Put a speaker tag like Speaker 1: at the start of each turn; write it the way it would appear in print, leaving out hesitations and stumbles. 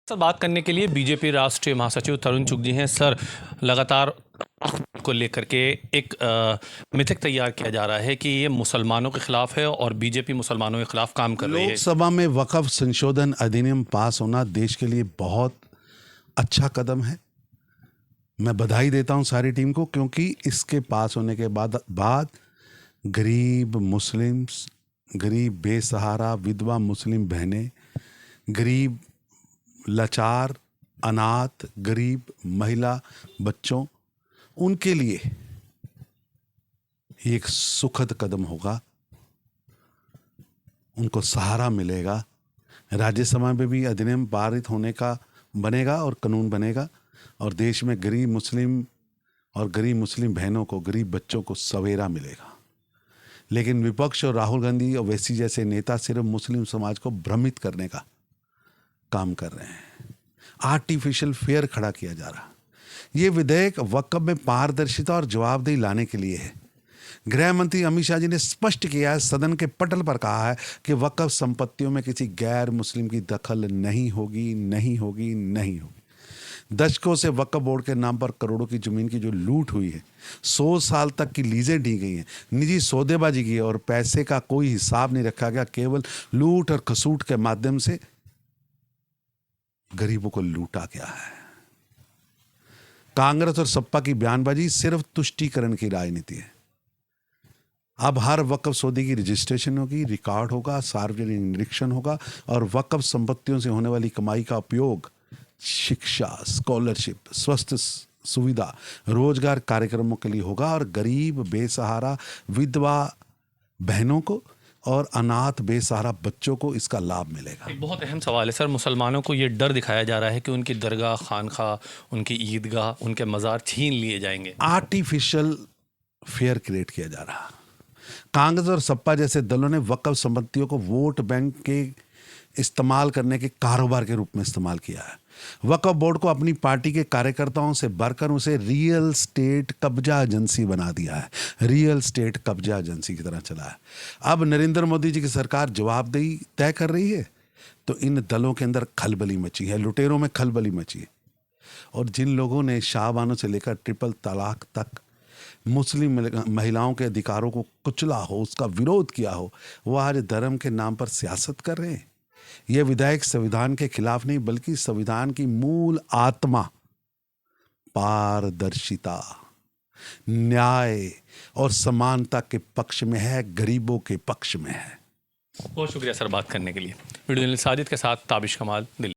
Speaker 1: Sir बात करने के लिए बीजेपी राष्ट्रीय महासचिव तरुण चुग जी हैं। सर लगातार को लेकर के एक मिथक तैयार किया जा रहा है कि ये मुसलमानों के खिलाफ है और बीजेपी मुसलमानों के खिलाफ काम कर रही है।
Speaker 2: लोकसभा में वक्फ संशोधन अधिनियम पास होना देश के लिए बहुत अच्छा कदम है। मैं बधाई देता हूं सारी टीम को, क्योंकि इसके पास होने के बाद गरीब मुस्लिम्स, गरीब बेसहारा विधवा मुस्लिम बहनें, गरीब लाचार अनाथ गरीब महिला बच्चों, उनके लिए ये एक सुखद कदम होगा। उनको सहारा मिलेगा। राज्यसभा में भी अधिनियम पारित होने का बनेगा और कानून बनेगा और देश में गरीब मुस्लिम बहनों को, गरीब बच्चों को सवेरा मिलेगा। लेकिन विपक्ष और राहुल गांधी और ओवैसी जैसे नेता सिर्फ मुस्लिम समाज को भ्रमित करने का काम कर रहे हैं। आर्टिफिशियल फेयर खड़ा किया जा रहा। यह विधेयक वक्फ में पारदर्शिता और जवाबदेही लाने के लिए है। गृह मंत्री अमित शाह जी ने स्पष्ट किया है, सदन के पटल पर कहा है कि वक्फ संपत्तियों में किसी गैर मुस्लिम की दखल नहीं होगी। दशकों से वक्फ बोर्ड के नाम पर करोड़ों की जमीन की जो लूट हुई है, 100 साल तक की लीजें दी गई हैं, निजी सौदेबाजी की और पैसे का कोई हिसाब नहीं रखा गया। केवल लूट और खसूट के माध्यम से गरीबों को लूटा गया है। कांग्रेस और सपा की बयानबाजी सिर्फ तुष्टीकरण की राजनीति है। अब हर वक्फ सौदे की रजिस्ट्रेशन होगी, रिकॉर्ड होगा, सार्वजनिक निरीक्षण होगा और वक्फ संपत्तियों से होने वाली कमाई का उपयोग शिक्षा, स्कॉलरशिप, स्वास्थ्य सुविधा, रोजगार कार्यक्रमों के लिए होगा और गरीब बेसहारा विधवा बहनों को और अनाथ बेसहारा बच्चों को इसका लाभ मिलेगा।
Speaker 1: एक बहुत अहम सवाल है सर, मुसलमानों को ये डर दिखाया जा रहा है कि उनकी दरगाह, खानखा, उनकी ईदगाह, उनके मज़ार छीन लिए जाएंगे।
Speaker 2: आर्टिफिशियल फेयर क्रिएट किया जा रहा। कांग्रेस और सपा जैसे दलों ने वक्फ संपत्तियों को वोट बैंक के इस्तेमाल करने के कारोबार के रूप में इस्तेमाल किया है। वक्फ बोर्ड को अपनी पार्टी के कार्यकर्ताओं से बढ़कर उसे रियल स्टेट कब्जा एजेंसी बना दिया है। रियल स्टेट कब्जा एजेंसी की तरह चला है। अब नरेंद्र मोदी जी की सरकार जवाबदेही तय कर रही है तो इन दलों के अंदर खलबली मची है, लुटेरों में खलबली मची है। और जिन लोगों ने शाहबानों से लेकर ट्रिपल तलाक तक मुस्लिम महिलाओं के अधिकारों को कुचला हो, उसका विरोध किया हो, वो आज धर्म के नाम पर सियासत कर रहे हैं। यह विधेयक संविधान के खिलाफ नहीं, बल्कि संविधान की मूल आत्मा पारदर्शिता, न्याय और समानता के पक्ष में है, गरीबों के पक्ष में है।
Speaker 1: बहुत शुक्रिया सर बात करने के लिए। वीडियो जर्नलिस्ट साजिद के साथ ताबिश कमाल, दिल्ली।